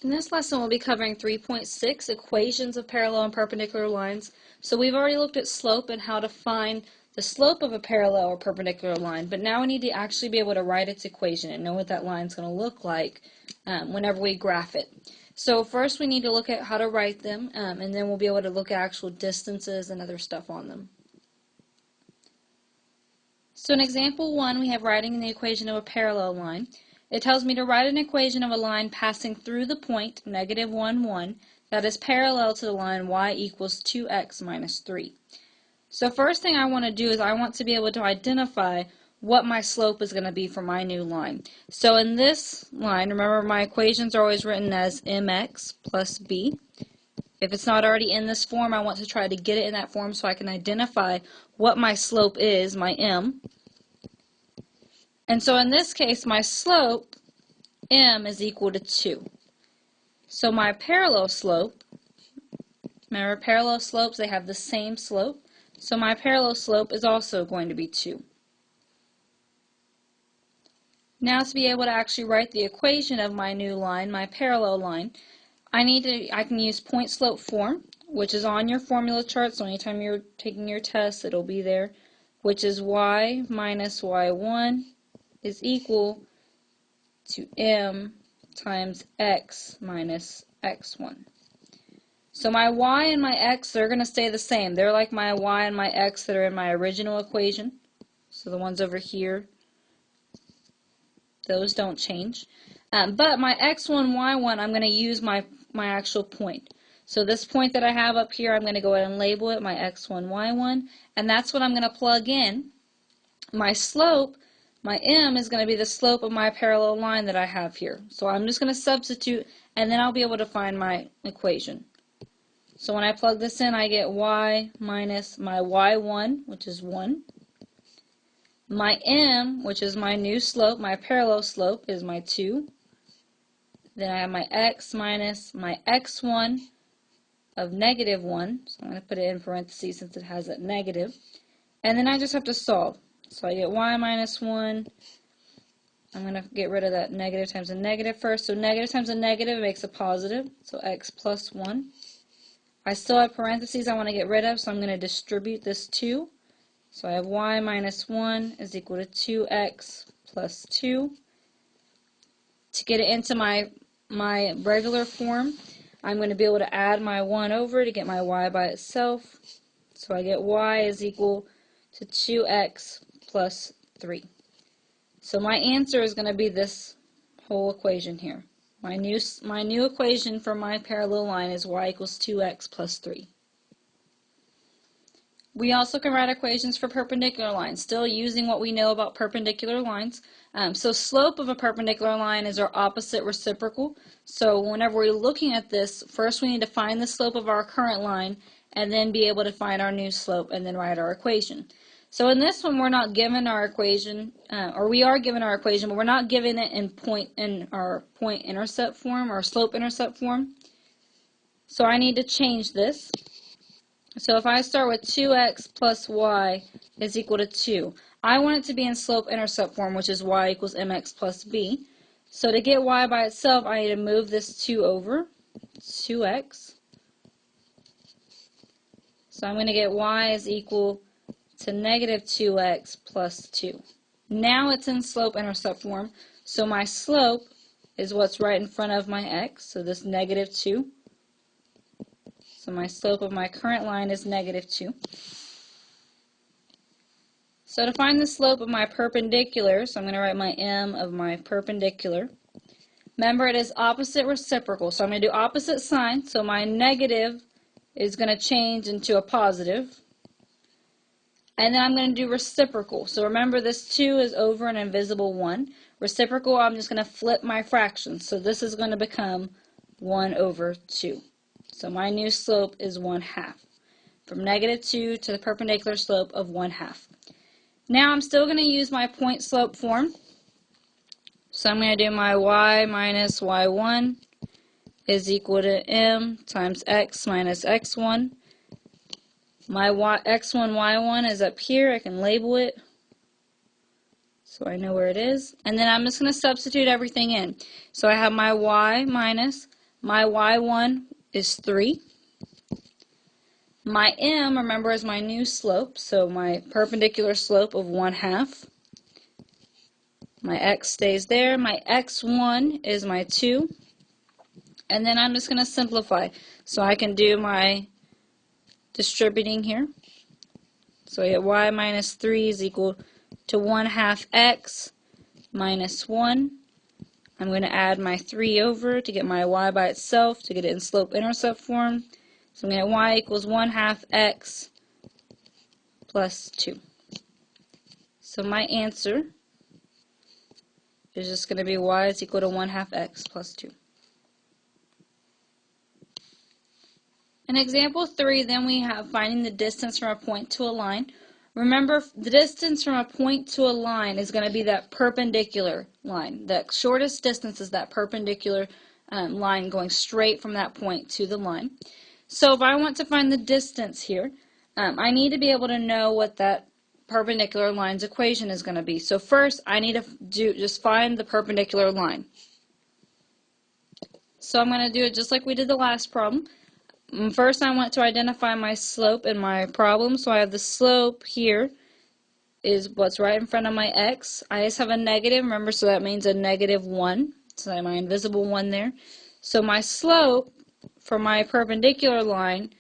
In this lesson, we'll be covering 3.6, equations of parallel and perpendicular lines. So we've already looked at slope and how to find the slope of a parallel or perpendicular line, but now we need to actually be able to write its equation and know what that line is going to look like whenever we graph it. So first we need to look at how to write them, and then we'll be able to look at actual distances and other stuff on them. So in example 1, we have writing the equation of a parallel line. It tells me to write an equation of a line passing through the point, negative 1, 1, that is parallel to the line y equals 2x minus 3. So first thing I want to do is I want to be able to identify what my slope is going to be for my new line. So in this line, remember my equations are always written as mx plus b. If it's not already in this form, I want to try to get it in that form so I can identify what my slope is, my m. And so in this case, my slope, m, is equal to 2. So my parallel slope, remember parallel slopes, they have the same slope. So my parallel slope is also going to be 2. Now to be able to actually write the equation of my new line, my parallel line, I can use point slope form, which is on your formula chart, so anytime you're taking your test, it'll be there, which is y minus y1 is equal to m times x minus x1. So my y and my x are going to stay the same. They're like my y and my x that are in my original equation. So the ones over here, those don't change. But my x1, y1, I'm going to use my actual point. So this point that I have up here, I'm going to go ahead and label it my x1, y1, and that's what I'm going to plug in. My slope, my m, is going to be the slope of my parallel line that I have here. So I'm just going to substitute, and then I'll be able to find my equation. So when I plug this in, I get y minus my y1, which is 1. My m, which is my new slope, my parallel slope, is my 2. Then I have my x minus my x1 of negative 1. So I'm going to put it in parentheses since it has a negative. And then I just have to solve. So I get y minus 1. I'm going to get rid of that negative times a negative first. So negative times a negative makes a positive. So x plus 1. I still have parentheses I want to get rid of, so I'm going to distribute this 2. So I have y minus 1 is equal to 2x plus 2. To get it into my regular form, I'm going to be able to add my 1 over to get my y by itself. So I get y is equal to 2x plus 3. So my answer is going to be this whole equation here. My new equation for my parallel line is y equals 2x plus 3. We also can write equations for perpendicular lines, still using what we know about perpendicular lines. So slope of a perpendicular line is our opposite reciprocal. So whenever we're looking at this, first we need to find the slope of our current line and then be able to find our new slope and then write our equation. So in this one, we're not given our equation, or we are given our equation, but we're not given it in our point-intercept form or slope-intercept form. So I need to change this. So if I start with 2x plus y is equal to 2, I want it to be in slope-intercept form, which is y equals mx plus b. So to get y by itself, I need to move this 2 over, 2x. So I'm going to get y is equal to negative 2x plus 2. Now it's in slope-intercept form, so my slope is what's right in front of my x, so this negative 2. So my slope of my current line is negative 2. So to find the slope of my perpendicular, so I'm going to write my m of my perpendicular. Remember, it is opposite reciprocal, so I'm going to do opposite sign, so my negative is going to change into a positive. And then I'm going to do reciprocal. So remember, this 2 is over an invisible 1. Reciprocal, I'm just going to flip my fractions. So this is going to become 1 over 2. So my new slope is 1/2. From negative 2 to the perpendicular slope of 1/2. Now I'm still going to use my point slope form. So I'm going to do my y minus y1 is equal to m times x minus x1. My x1, y1 is up here. I can label it so I know where it is. And then I'm just going to substitute everything in. So I have my y minus My y1 is 3. My m, remember, is my new slope, so my perpendicular slope of 1/2. My x stays there. My x1 is my 2. And then I'm just going to simplify. So I can do my distributing here. So I get y minus 3 is equal to 1/2 x minus 1. I'm going to add my 3 over to get my y by itself, to get it in slope-intercept form. So I'm going to get y equals 1/2 x plus 2. So my answer is just going to be y is equal to 1/2 x plus 2. In example 3, then we have finding the distance from a point to a line. Remember, the distance from a point to a line is going to be that perpendicular line. The shortest distance is that perpendicular line going straight from that point to the line. So if I want to find the distance here, I need to be able to know what that perpendicular line's equation is going to be. So first, I need to just find the perpendicular line. So I'm going to do it just like we did the last problem. First, I want to identify my slope in my problem. So I have the slope here is what's right in front of my x. I just have a negative, remember, so that means a -1. So I have my invisible 1 there. So my slope for my perpendicular line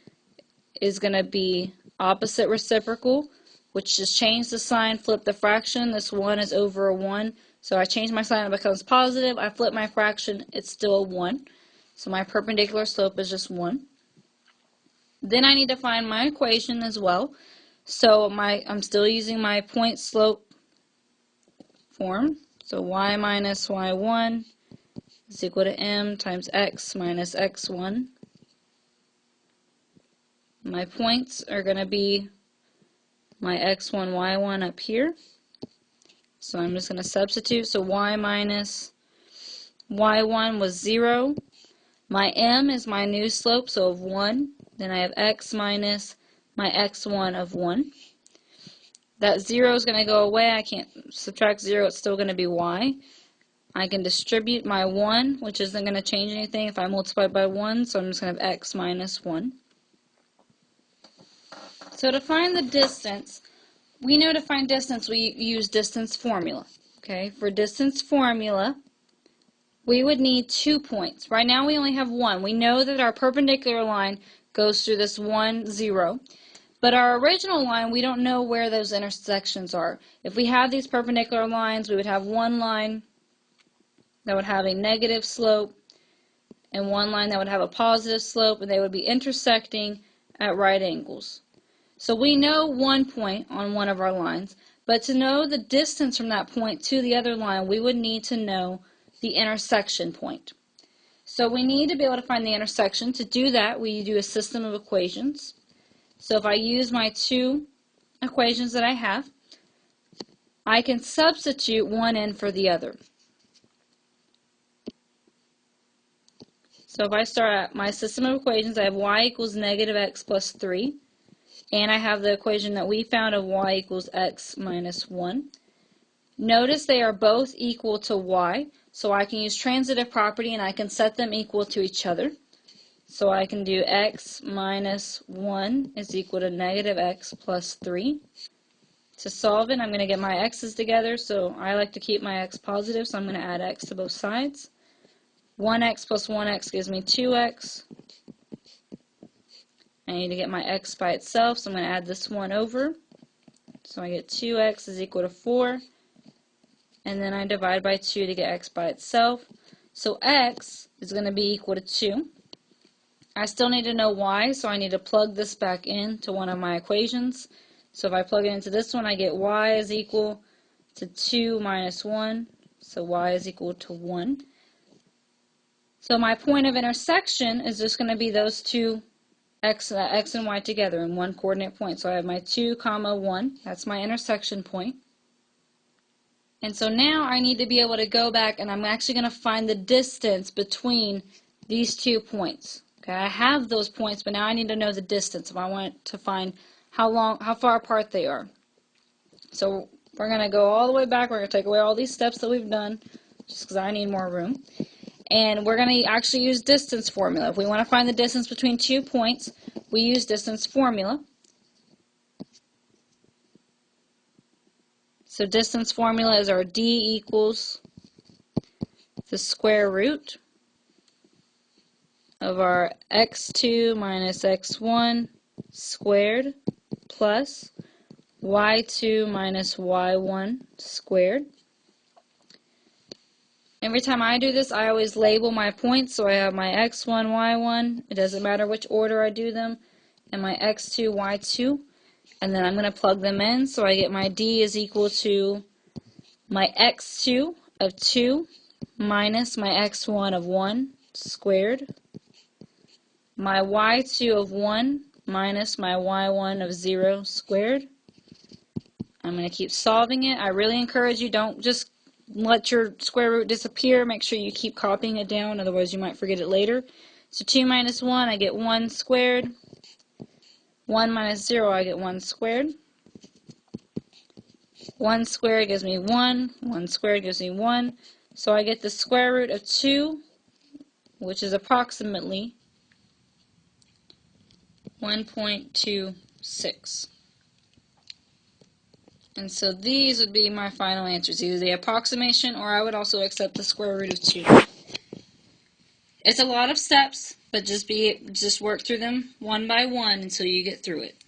is going to be opposite reciprocal, which just change the sign, flip the fraction. This 1 is over a 1. So I change my sign, it becomes positive. I flip my fraction, it's still a 1. So my perpendicular slope is just 1. Then I need to find my equation as well. So I'm still using my point slope form. So y minus y1 is equal to m times x minus x1. My points are going to be my x1, y1 up here. So I'm just going to substitute. So y minus y1 was 0. My m is my new slope, so of 1. Then I have x minus my x1 of 1. That 0 is going to go away. I can't subtract 0. It's still going to be y. I can distribute my 1, which isn't going to change anything if I multiply by 1. So I'm just going to have x minus 1. So to find the distance, we know to find distance we use distance formula. Okay, for distance formula, we would need 2 points. Right now we only have 1. We know that our perpendicular line goes through this 1, 0. But our original line, we don't know where those intersections are. If we have these perpendicular lines, we would have one line that would have a negative slope and one line that would have a positive slope, and they would be intersecting at right angles. So we know 1 point on one of our lines, but to know the distance from that point to the other line, we would need to know the intersection point. So we need to be able to find the intersection. To do that, we do a system of equations. So if I use my 2 equations that I have, I can substitute one in for the other. So if I start at my system of equations, I have y equals negative x plus 3. And I have the equation that we found of y equals x minus 1. Notice they are both equal to y, so I can use transitive property and I can set them equal to each other. So I can do x minus 1 is equal to negative x plus 3. To solve it, I'm going to get my x's together, so I like to keep my x positive, so I'm going to add x to both sides. 1x plus 1x gives me 2x. I need to get my x by itself, so I'm going to add this 1 over. So I get 2x is equal to 4. And then I divide by 2 to get x by itself. So x is going to be equal to 2. I still need to know y, so I need to plug this back into one of my equations. So if I plug it into this one, I get y is equal to 2 minus 1. So y is equal to 1. So my point of intersection is just going to be those two x and y together in one coordinate point. So I have my 2, 1. That's my intersection point. And so now I need to be able to go back and I'm actually going to find the distance between these 2 points. Okay, I have those points, but now I need to know the distance if I want to find how far apart they are. So we're going to go all the way back. We're going to take away all these steps that we've done just because I need more room. And we're going to actually use distance formula. If we want to find the distance between 2 points, we use distance formula. So distance formula is our d equals the square root of our x2 minus x1 squared plus y2 minus y1 squared. Every time I do this, I always label my points, so I have my x1, y1, it doesn't matter which order I do them, and my x2, y2, and then I'm going to plug them in, so I get my d is equal to my x2 of 2 minus my x1 of 1 squared, my y2 of 1 minus my y1 of 0 squared. I'm going to keep solving it. I really encourage you, don't just let your square root disappear. Make sure you keep copying it down, otherwise you might forget it later. So 2 minus 1, I get 1 squared. 1 minus 0, I get 1 squared. 1 squared gives me 1. 1 squared gives me 1. So I get the square root of 2, which is approximately 1.26. And so these would be my final answers, either the approximation or I would also accept the square root of 2. It's a lot of steps, but just work through them one by one until you get through it.